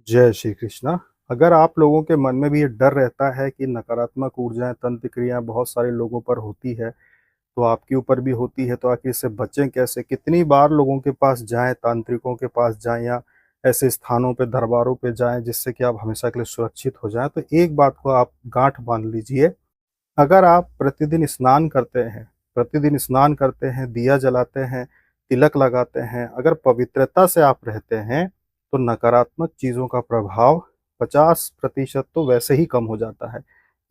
जय श्री कृष्णा। अगर आप लोगों के मन में भी ये डर रहता है कि नकारात्मक ऊर्जाएं तंत्र क्रियाएं बहुत सारे लोगों पर होती है, तो आपके ऊपर भी होती है, तो आखिर इससे बचें कैसे? कितनी बार लोगों के पास जाएं, तांत्रिकों के पास जाएं या ऐसे स्थानों पे, दरबारों पे जाएं जिससे कि आप हमेशा के लिए सुरक्षित हो जाएं? तो एक बात को आप गांठ बांध लीजिए। अगर आप प्रतिदिन स्नान करते हैं, दिया जलाते हैं, तिलक लगाते हैं, अगर पवित्रता से आप रहते हैं, तो नकारात्मक चीज़ों का प्रभाव 50% तो वैसे ही कम हो जाता है।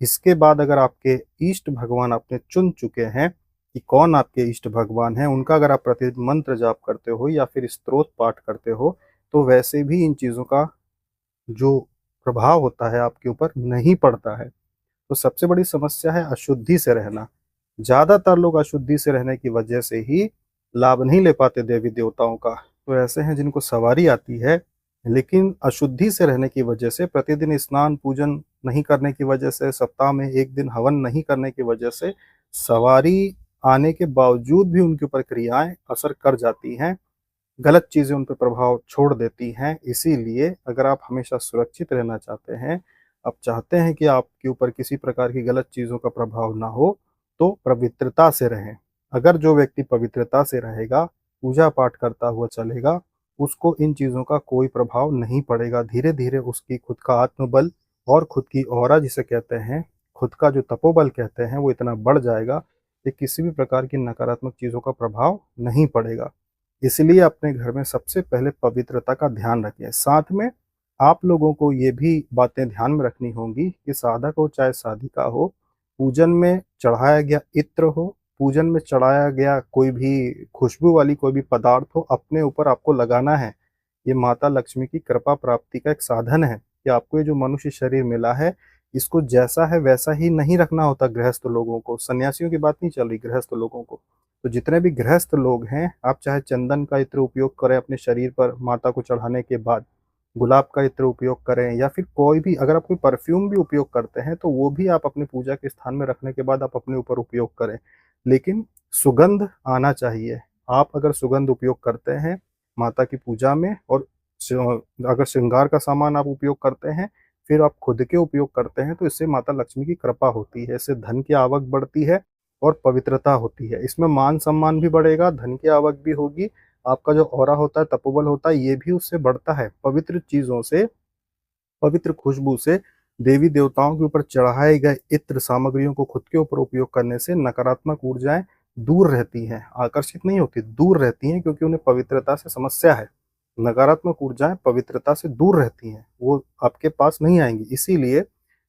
इसके बाद अगर आपके इष्ट भगवान आपने चुन चुके हैं कि कौन आपके इष्ट भगवान हैं, उनका अगर आप प्रतिदिन मंत्र जाप करते हो या फिर स्तोत्र पाठ करते हो, तो वैसे भी इन चीज़ों का जो प्रभाव होता है आपके ऊपर नहीं पड़ता है। तो सबसे बड़ी समस्या है अशुद्धि से रहना। ज़्यादातर लोग अशुद्धि से रहने की वजह से ही लाभ नहीं ले पाते देवी देवताओं का। तो ऐसे हैं जिनको सवारी आती है, लेकिन अशुद्धि से रहने की वजह से, प्रतिदिन स्नान पूजन नहीं करने की वजह से, सप्ताह में एक दिन हवन नहीं करने की वजह से सवारी आने के बावजूद भी उनके ऊपर क्रियाएं असर कर जाती हैं, गलत चीज़ें उन पे प्रभाव छोड़ देती हैं। इसीलिए अगर आप हमेशा सुरक्षित रहना चाहते हैं, आप चाहते हैं कि आपके ऊपर किसी प्रकार की गलत चीज़ों का प्रभाव ना हो, तो पवित्रता से रहें। अगर जो व्यक्ति पवित्रता से रहेगा, पूजा पाठ करता हुआ चलेगा, उसको इन चीज़ों का कोई प्रभाव नहीं पड़ेगा। धीरे-धीरे उसकी खुद का आत्मबल और खुद की ऑरा जिसे कहते हैं, खुद का जो तपोबल कहते हैं, वो इतना बढ़ जाएगा कि किसी भी प्रकार की नकारात्मक चीज़ों का प्रभाव नहीं पड़ेगा। इसलिए अपने घर में सबसे पहले पवित्रता का ध्यान रखें। साथ में आप लोगों को ये भी बातें ध्यान में रखनी होंगी कि साधक हो चाहे साधिका हो, पूजन में चढ़ाया गया इत्र हो, पूजन में चढ़ाया गया कोई भी खुशबू वाली कोई भी पदार्थ हो, अपने ऊपर आपको लगाना है। ये माता लक्ष्मी की कृपा प्राप्ति का एक साधन है कि आपको ये जो मनुष्य शरीर मिला है, इसको जैसा है वैसा ही नहीं रखना होता। गृहस्थ लोगों को, सन्यासियों की बात नहीं चल रही, गृहस्थ लोगों को। तो जितने भी गृहस्थ लोग हैं, आप चाहे चंदन का इत्र उपयोग करें अपने शरीर पर माता को चढ़ाने के बाद, गुलाब का इत्र उपयोग करें, या फिर कोई भी, अगर आप कोई परफ्यूम भी उपयोग करते हैं तो वो भी आप अपने पूजा के स्थान में रखने के बाद आप अपने ऊपर उपयोग करें। लेकिन सुगंध आना चाहिए। आप अगर सुगंध उपयोग करते हैं माता की पूजा में, और अगर श्रृंगार का सामान आप उपयोग करते हैं, फिर आप खुद के उपयोग करते हैं, तो इससे माता लक्ष्मी की कृपा होती है, इससे धन की आवक बढ़ती है और पवित्रता होती है। इसमें मान सम्मान भी बढ़ेगा, धन की आवक भी होगी, आपका जो ऑरा होता है, तपोबल होता है, ये भी उससे बढ़ता है। पवित्र चीज़ों से, पवित्र खुशबू से, देवी देवताओं के ऊपर चढ़ाए गए इत्र सामग्रियों को खुद के ऊपर उपयोग करने से नकारात्मक ऊर्जाएं दूर रहती हैं, आकर्षित नहीं होती, दूर रहती हैं, क्योंकि उन्हें पवित्रता से समस्या है। नकारात्मक ऊर्जाएं पवित्रता से दूर रहती हैं, वो आपके पास नहीं आएंगी। इसीलिए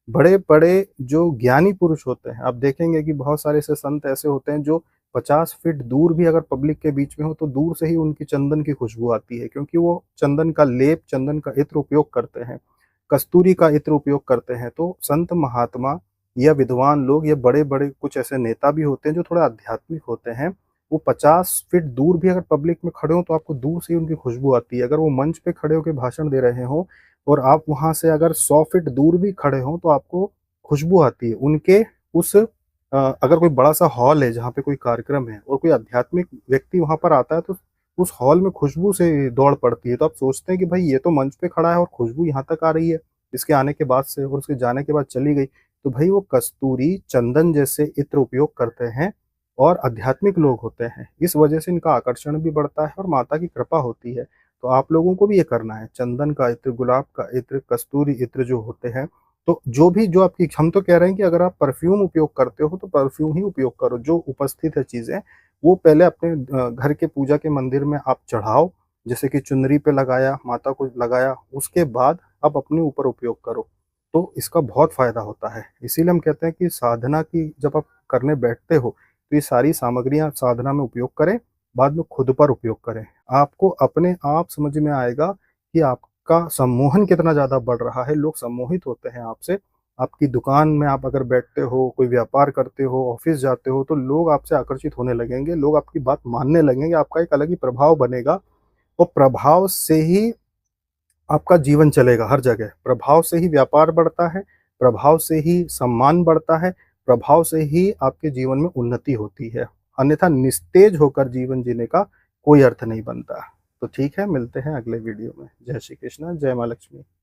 बड़े बड़े जो ज्ञानी पुरुष होते हैं, आप देखेंगे कि बहुत सारे ऐसे संत ऐसे होते हैं जो 50 फीट दूर भी अगर पब्लिक के बीच में हो, तो दूर से ही उनकी चंदन की खुशबू आती है, क्योंकि वो चंदन का लेप, चंदन का इत्र उपयोग करते हैं, कस्तूरी का इत्र उपयोग करते हैं। तो संत महात्मा या विद्वान लोग या बड़े बड़े कुछ ऐसे नेता भी होते हैं जो थोड़ा आध्यात्मिक होते हैं, वो 50 फीट दूर भी अगर पब्लिक में खड़े हो तो आपको दूर से ही उनकी खुशबू आती है। अगर वो मंच पे खड़े होकर भाषण दे रहे हो और आप वहां से अगर 100 फीट दूर भी खड़े हो, तो आपको खुशबू आती है उनके उस अगर कोई बड़ा सा हॉल है जहाँ पे कोई कार्यक्रम है और कोई आध्यात्मिक व्यक्ति वहां पर आता है, तो उस हॉल में खुशबू से दौड़ पड़ती है। तो आप सोचते हैं कि भाई ये तो मंच पे खड़ा है और खुशबू यहाँ तक आ रही है इसके आने के बाद से, और उसके जाने के बाद चली गई। तो भाई वो कस्तूरी, चंदन जैसे इत्र उपयोग करते हैं और आध्यात्मिक लोग होते हैं, इस वजह से इनका आकर्षण भी बढ़ता है और माता की कृपा होती है। तो आप लोगों को भी ये करना है, चंदन का इत्र, गुलाब का इत्र, कस्तूरी इत्र जो होते हैं, तो जो भी, जो आपकी, हम तो कह रहे हैं कि अगर आप परफ्यूम उपयोग करते हो तो परफ्यूम ही उपयोग करो। जो उपस्थित है चीजें, वो पहले अपने घर के पूजा के मंदिर में आप चढ़ाओ, जैसे कि चुनरी पे लगाया, माता को लगाया, उसके बाद आप अपने ऊपर उपयोग करो। तो इसका बहुत फायदा होता है। इसीलिए हम कहते हैं कि साधना की जब आप करने बैठते हो, तो ये सारी सामग्रियां साधना में उपयोग करें, बाद में खुद पर उपयोग करें। आपको अपने आप समझ में आएगा कि आपका सम्मोहन कितना ज़्यादा बढ़ रहा है, लोग सम्मोहित होते हैं आपसे। आपकी दुकान में आप अगर बैठते हो, कोई व्यापार करते हो, ऑफिस जाते हो, तो लोग आपसे आकर्षित होने लगेंगे, लोग आपकी बात मानने लगेंगे, आपका एक अलग ही प्रभाव बनेगा। और प्रभाव से ही आपका जीवन चलेगा हर जगह। प्रभाव से ही व्यापार बढ़ता है, प्रभाव से ही सम्मान बढ़ता है, प्रभाव से ही आपके जीवन में उन्नति होती है। अन्यथा निस्तेज होकर जीवन जीने का कोई अर्थ नहीं बनता। तो ठीक है, मिलते हैं अगले वीडियो में। जय श्री कृष्ण, जय माँ लक्ष्मी।